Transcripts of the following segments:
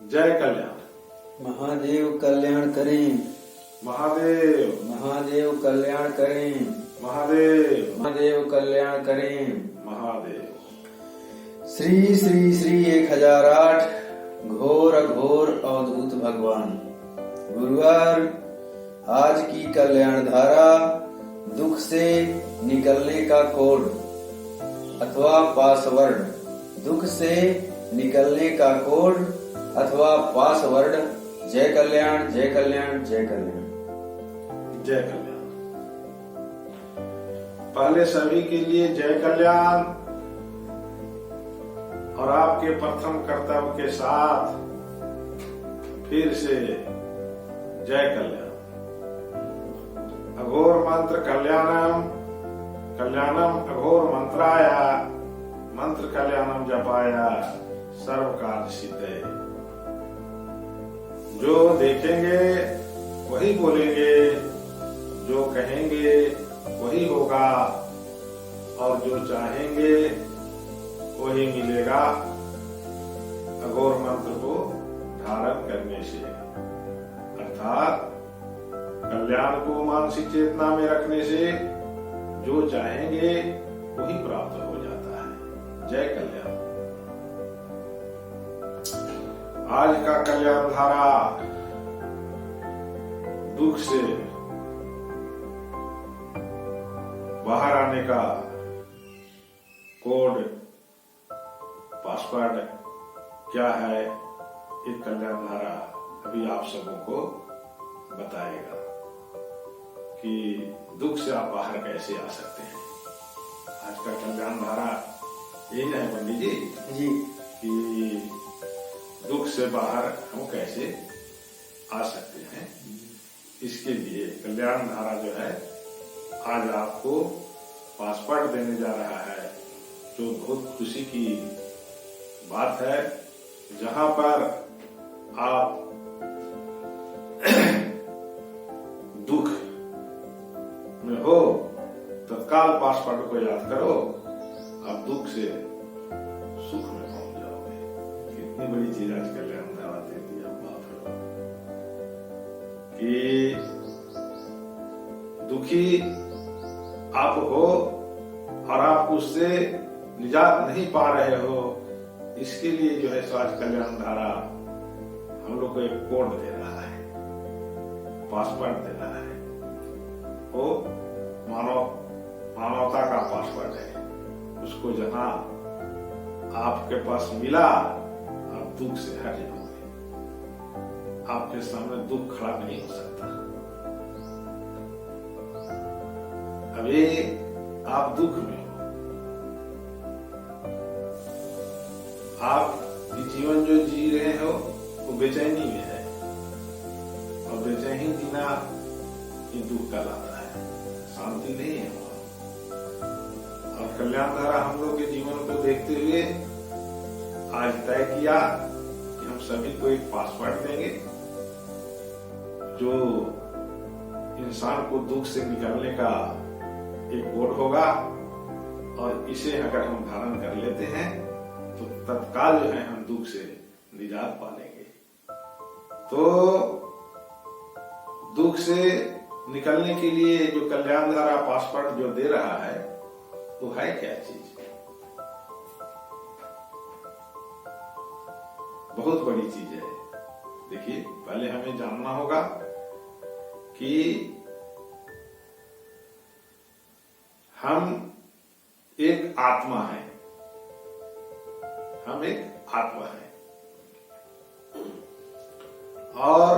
जय कल्याण। महादेव कल्याण करें। महादेव महादेव कल्याण करें। महादेव महादेव कल्याण करें। महादेव। श्री श्री श्री 1008 घोर अघोर अवधूत भगवान। गुरुवार आज की कल्याण धारा दुख से निकलने का कोड अथवा पासवर्ड। दुख से निकलने का कोड अथवा पासवर्ड। जय कल्याण जय कल्याण जय कल्याण जय कल्याण। पहले सभी के लिए जय कल्याण और आपके प्रथम कर्तव्य के साथ फिर से जय कल्याण। अघोर मंत्र कल्याणम कल्याणम अघोर मंत्राया मंत्र कल्याणम जपाया सर्व कार्य सिद्धे। जो देखेंगे वही बोलेंगे, जो कहेंगे वही होगा और जो चाहेंगे वही मिलेगा अघोर मंत्र को धारण करने से। अर्थात कल्याण को मानसिक चेतना में रखने से जो चाहेंगे वही प्राप्त हो जाता है। जय कल्याण। आज का कल्याण धारा दुख से बाहर आने का कोड पासवर्ड क्या है, एक कल्याण धारा अभी आप सबों को बताएगा कि दुख से आप बाहर कैसे आ सकते हैं। आज का कल्याण धारा यही है पंडित जी कि दुख से बाहर हम कैसे आ सकते हैं। इसके लिए कल्याण धारा जो है आज आपको पासवर्ड देने जा रहा है, जो बहुत खुशी की बात है। जहां पर आप दुख में हो तत्काल पासवर्ड को याद करो, आप दुख से सुख में पहुंच जाओगे। कितनी बड़ी चीज आज कल्याण धारा देती है बाप रे। कि दुखी आप हो और आप उससे निजात नहीं पा रहे हो, इसके लिए जो है आज कल्याण धारा हम लोग को एक कोड दे रहा है, पासवर्ड दे रहा है। वो मानवता का पासवर्ड है। उसको जहां आपके पास मिला आप दुख से हट जाओगे। आपके सामने दुख खड़ा नहीं हो सकता। अभी आप दुख में हो, आप जीवन जो जी रहे हो वो बेचैनी में है और बेचैनी जीना ये दुख कहलाता है, शांति नहीं है वहां। और कल्याण धारा हम लोग के जीवन को देखते हुए आज तय किया कि हम सभी को एक पासवर्ड देंगे जो इंसान को दुख से निकलने का एक कोड होगा। और इसे अगर हम धारण कर लेते हैं तो तत्काल जो है हम दुख से निजात पा लेंगे। तो दुख से निकलने के लिए जो कल्याण धारा पासवर्ड जो दे रहा है वो है क्या चीज? बहुत बड़ी चीज है। देखिए, पहले हमें जानना होगा कि हम एक आत्मा है। हम एक आत्मा है और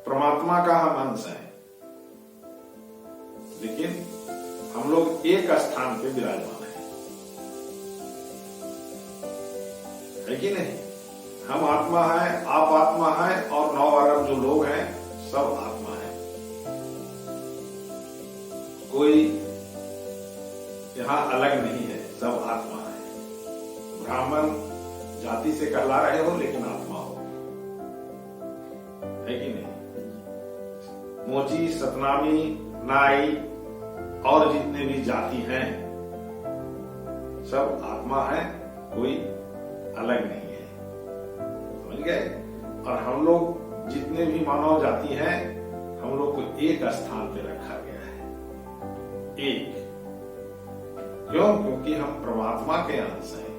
परमात्मा का हम अंश है। लेकिन हम लोग एक स्थान पे विराजमान है कि नहीं? हम आत्मा है, आप आत्मा है और 9 अरब जो लोग हैं सब आत्मा है। कोई यहां अलग नहीं है, सब आत्मा है। ब्राह्मण जाति से कहला रहे हो लेकिन आत्मा हो, है कि नहीं? मोची, सतनामी, नाई और जितने भी जाति हैं सब आत्मा है, कोई अलग नहीं है। समझ गए? और हम लोग जितने भी मानव जाति हैं, हम लोग को एक स्थान पे रखा गया है। एक क्यों? क्योंकि हम परमात्मा के अंश हैं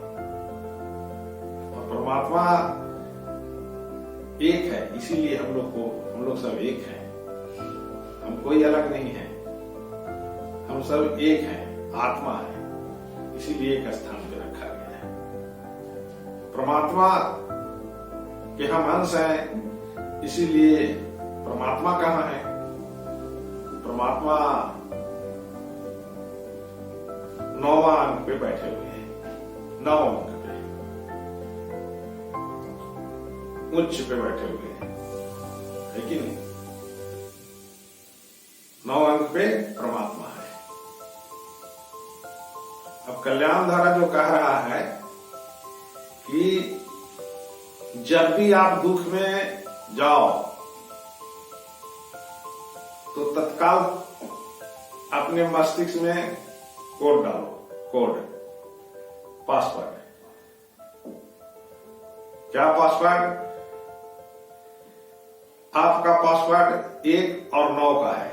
और परमात्मा एक है, इसीलिए हम लोग सब एक हैं। हम कोई अलग नहीं है, हम सब एक हैं, आत्मा है, इसीलिए एक स्थान पे रखा गया है। परमात्मा के हम अंश हैं, इसीलिए परमात्मा कहाँ है? परमात्मा 9वां अंक पे बैठे हुए हैं, 9 अंक पे उच्च पे बैठे हुए हैं, है कि नहीं? 9 अंक पे परमात्मा है। अब कल्याण धारा जो कह रहा है कि जब भी आप दुख में जाओ तो तत्काल अपने मस्तिष्क में कोड डालो, कोड, पासवर्ड। क्या पासवर्ड? आपका पासवर्ड 1 और 9 का है।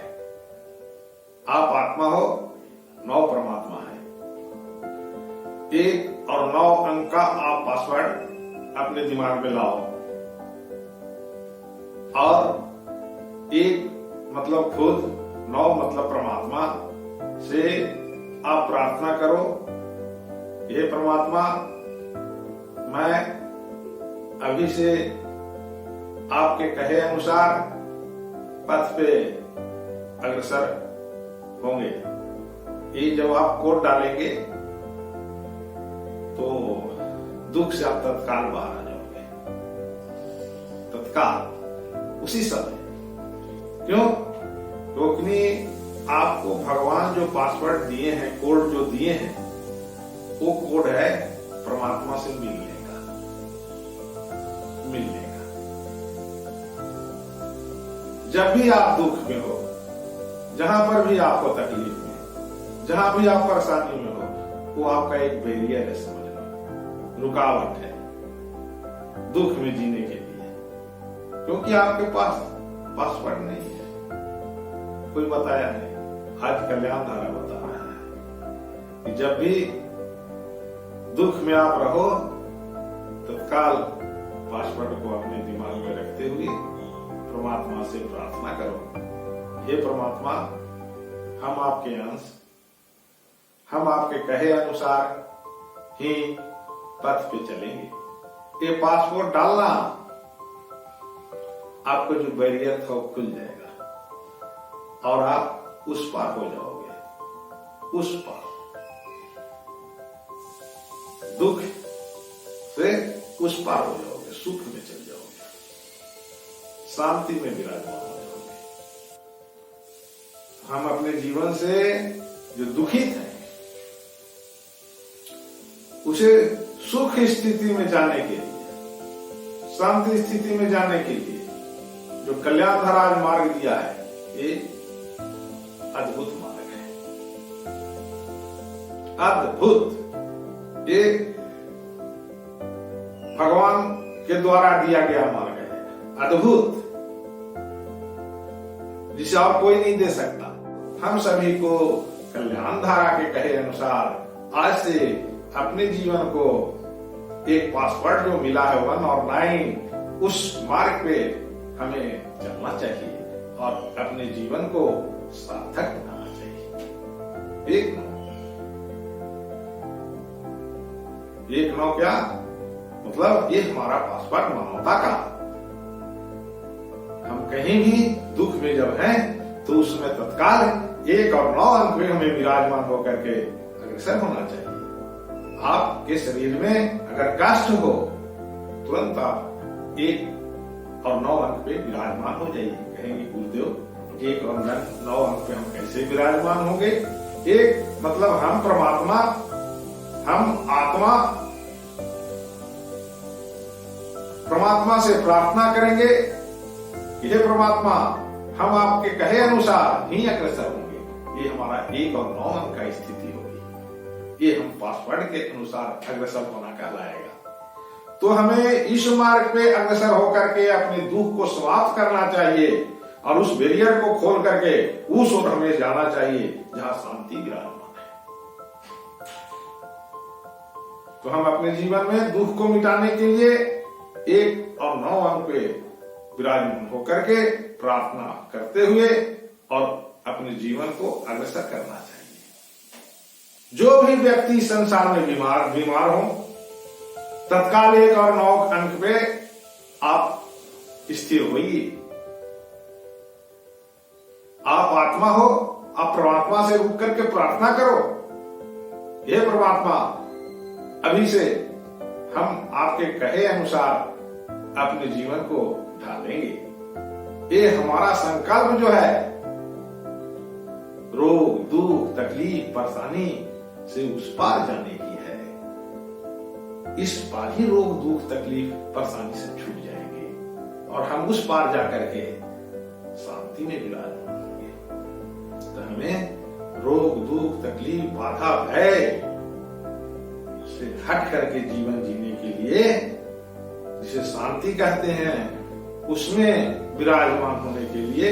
आप आत्मा हो, 9 परमात्मा है। 1 और 9 अंक का आप पासवर्ड अपने दिमाग में लाओ और 1 मतलब खुद, 9 मतलब परमात्मा से आप प्रार्थना करो, हे परमात्मा, मैं अभी से आपके कहे अनुसार पथ पे अग्रसर होंगे। ये जब आप कोड डालेंगे तो दुख से आप तत्काल बाहर आ जाओगे, तत्काल, उसी समय। क्यों? क्योंकि आपको भगवान जो पासवर्ड दिए हैं, कोड जो दिए हैं, वो कोड है परमात्मा से मिलने का। जब भी आप दुख में हो, जहां पर भी आपको तकलीफ में, जहां भी आप परेशानी में हो, वो आपका एक बैरियर है, समझ लो, रुकावट है दुख में जीने के लिए। क्योंकि आपके पास पासवर्ड नहीं है, कोई बताया नहीं। आज कल्याण धारा बता रहा है कि जब भी दुख में आप रहो, तत्काल पासवर्ड को अपने दिमाग में रखते हुए परमात्मा से प्रार्थना करो, हे परमात्मा, हम आपके अंश, हम आपके कहे अनुसार ही पथ पे चलेंगे। ये पासवर्ड डालना, आपको जो बैरियर था वो खुल जाएगा और आप उस पार हो जाओगे, उस पार, दुख से उस पार हो जाओगे, सुख में चल जाओगे, शांति में विराजमान हो जाओगे। हम अपने जीवन से जो दुखित हैं, उसे सुख स्थिति में जाने के लिए, शांति स्थिति में जाने के लिए जो कल्याण धारा मार्ग दिया है, ये अद्भुत मार्ग है, अद्भुत। ये भगवान के द्वारा दिया गया मार्ग है, अद्भुत, जिसे और कोई नहीं दे सकता। हम सभी को कल्याण धारा के कहे अनुसार आज से अपने जीवन को एक पासवर्ड जो मिला है 1 और 9, उस मार्ग पे हमें चलना चाहिए और अपने जीवन को सार्थक बनाना चाहिए। 1 9 क्या मतलब? ये हमारा पासवर्ड मानवता का। हम कहीं भी दुख में जब हैं तो उसमें तत्काल 1 और 9 अंक में हमें विराजमान होकर के अग्रसर होना चाहिए। आपके शरीर में अगर कष्ट हो, तुरंत आप 1 और 9 अंक पे विराजमान हो जाइए। कहेंगे गुरुदेव 1 और 9 अंक पे हम कैसे विराजमान होंगे? 1 मतलब हम परमात्मा, हम आत्मा, परमात्मा से प्रार्थना करेंगे कि हे परमात्मा, हम आपके कहे अनुसार ही अग्रसर होंगे। ये हमारा 1 और 9 अंक का स्थिति होगी। ये हम पासवर्ड के अनुसार अग्रसर होना कहलाएगा। तो हमें इस मार्ग पे अग्रसर होकर के अपने दुख को समाप्त करना चाहिए और उस बैरियर को खोल करके उस ओर हमें जाना चाहिए जहां शांति विराजमान है। तो हम अपने जीवन में दुख को मिटाने के लिए 1 और 9 अंक पे विराजमान होकर के प्रार्थना करते हुए और अपने जीवन को अग्रसर करना चाहिए। जो भी व्यक्ति संसार में बीमार हो, तत्काल 1 और 9 अंक पे आप स्थिर होइए। आप आत्मा हो, आप परमात्मा से रुक करके प्रार्थना करो, हे परमात्मा, अभी से हम आपके कहे अनुसार अपने जीवन को ढालेंगे। ये हमारा संकल्प जो है रोग, दुख, तकलीफ, परेशानी से उस पार जाने की है। इस पार ही रोग, दुख, तकलीफ, परेशानी से छूट जाएंगे और हम उस पार जाकर के शांति में विराजमान होंगे। तो हमें रोग, दुख, तकलीफ, बाधा, भय से हट करके जीवन जीने के लिए, जिसे शांति कहते हैं, उसमें विराजमान होने के लिए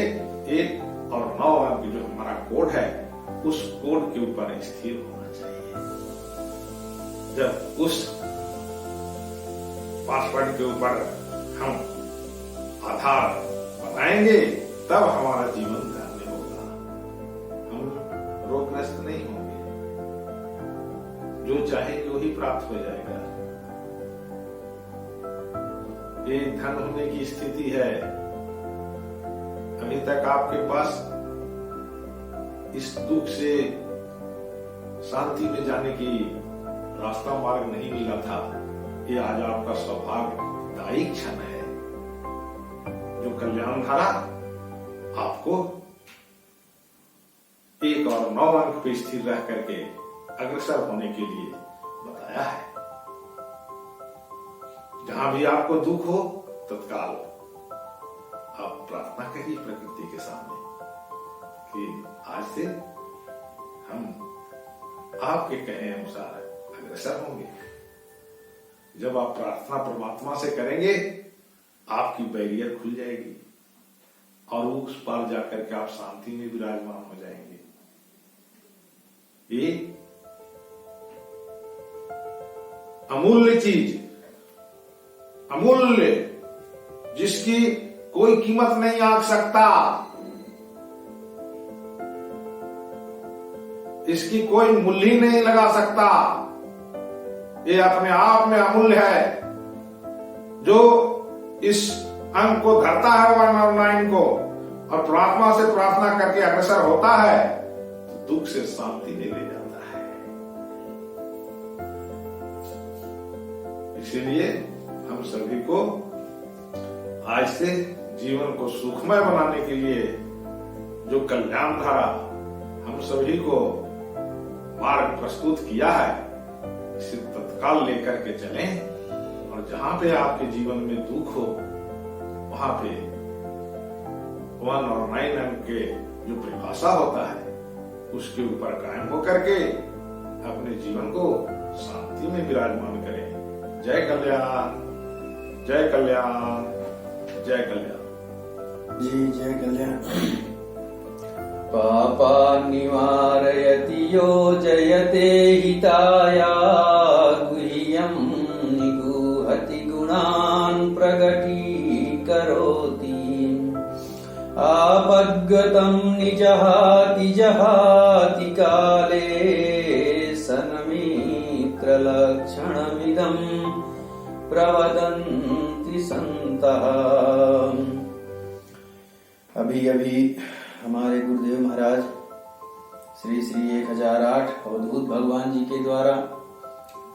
1 और 9 अंक जो हमारा कोड है, उस कोड के ऊपर स्थिर होना चाहिए। जब उस पासवर्ड के ऊपर हम आधार बनाएंगे, तब हमारा जीवन धन्य होगा। हम रोगग्रस्त नहीं होंगे, जो चाहेंगे वही प्राप्त हो जाएगा। ये धन होने की स्थिति है। अभी तक आपके पास इस दुख से शांति में जाने की रास्ता मार्ग नहीं मिला था। ये आज आपका सौभाग्यदायी क्षण है, जो कल्याण धारा आपको 1 और 9 अंक पे स्थिर रह करके अग्रसर होने के लिए बताया है। जहां भी आपको दुख हो, तत्काल आप प्रार्थना करिए प्रकृति के सामने कि आज से हम आपके कहे अनुसार अग्रसर होंगे। जब आप प्रार्थना परमात्मा से करेंगे, आपकी बैरियर खुल जाएगी और उस पार जाकर के आप शांति में विराजमान हो जाएंगे। ये अमूल्य चीज, अमूल्य, जिसकी कोई कीमत नहीं आंक सकता, इसकी कोई मूल्य ही नहीं लगा सकता। ये अपने आप में अमूल्य है। जो इस अंक को धरता है 1 और 9 को और परमात्मा से प्रार्थना करके अग्रसर होता है, तो दुख से शांति में ले जाता है। इसीलिए हम सभी को आज से जीवन को सुखमय बनाने के लिए जो कल्याण धारा हम सभी को मार्ग प्रस्तुत किया है, इसे तत्काल लेकर के चलें और जहां पे आपके जीवन में दुख हो, वहां पे 1 और 9 अंक के जो परिभाषा होता है, उसके ऊपर कायम होकर के अपने जीवन को शांति में विराजमान करें। जय कल्याण, जय कल्याण, जय कल्याण। जी जय कल्याण। पापा निवारयति यो जयते हिताया, गुह्यं निगूहति गुणान् प्रगटीकरोति। आपद्गतं निजहाति जहाति काले, सन्मित्रलक्षणमिदं प्रवदन्ति सन्तः। अभी अभी हमारे गुरुदेव महाराज श्री श्री 1008 अवधूत भगवान जी के द्वारा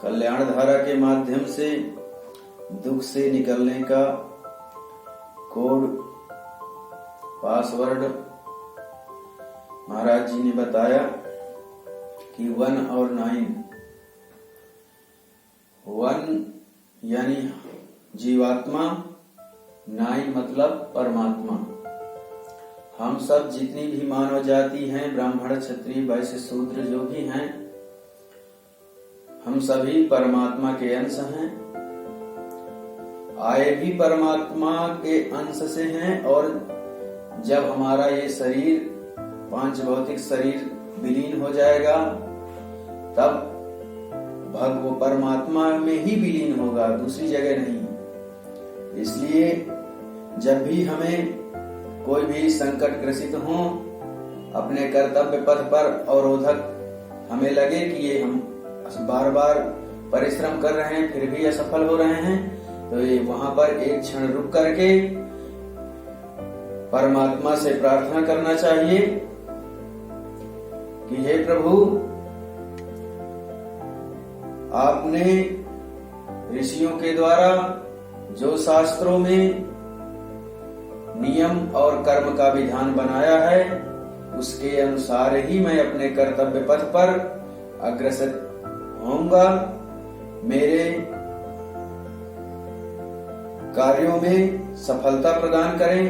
कल्याण धारा के माध्यम से दुख से निकलने का कोड, पासवर्ड महाराज जी ने बताया कि 1 और 9, 1 यानी जीवात्मा, 9 मतलब परमात्मा। हम सब जितनी भी मानव जाति हैं, ब्राह्मण, क्षत्रिय, वैश्य, शूद्र जो भी हैं, हम सभी परमात्मा के अंश हैं आए भी परमात्मा के अंश से हैं, और जब हमारा ये शरीर पांच भौतिक शरीर विलीन हो जाएगा तब वो परमात्मा में ही विलीन होगा, दूसरी जगह नहीं। इसलिए जब भी हमें कोई भी संकट ग्रसित हो, अपने कर्तव्य पथ पर अवरोधक हमें लगे कि ये हम बार बार परिश्रम कर रहे हैं फिर भी असफल हो रहे हैं, तो ये वहां पर एक क्षण रुक करके परमात्मा से प्रार्थना करना चाहिए कि हे प्रभु, आपने ऋषियों के द्वारा जो शास्त्रों में नियम और कर्म का विधान बनाया है उसके अनुसार ही मैं अपने कर्तव्य पथ पर अग्रसर होऊंगा। मेरे कार्यों में सफलता प्रदान करें।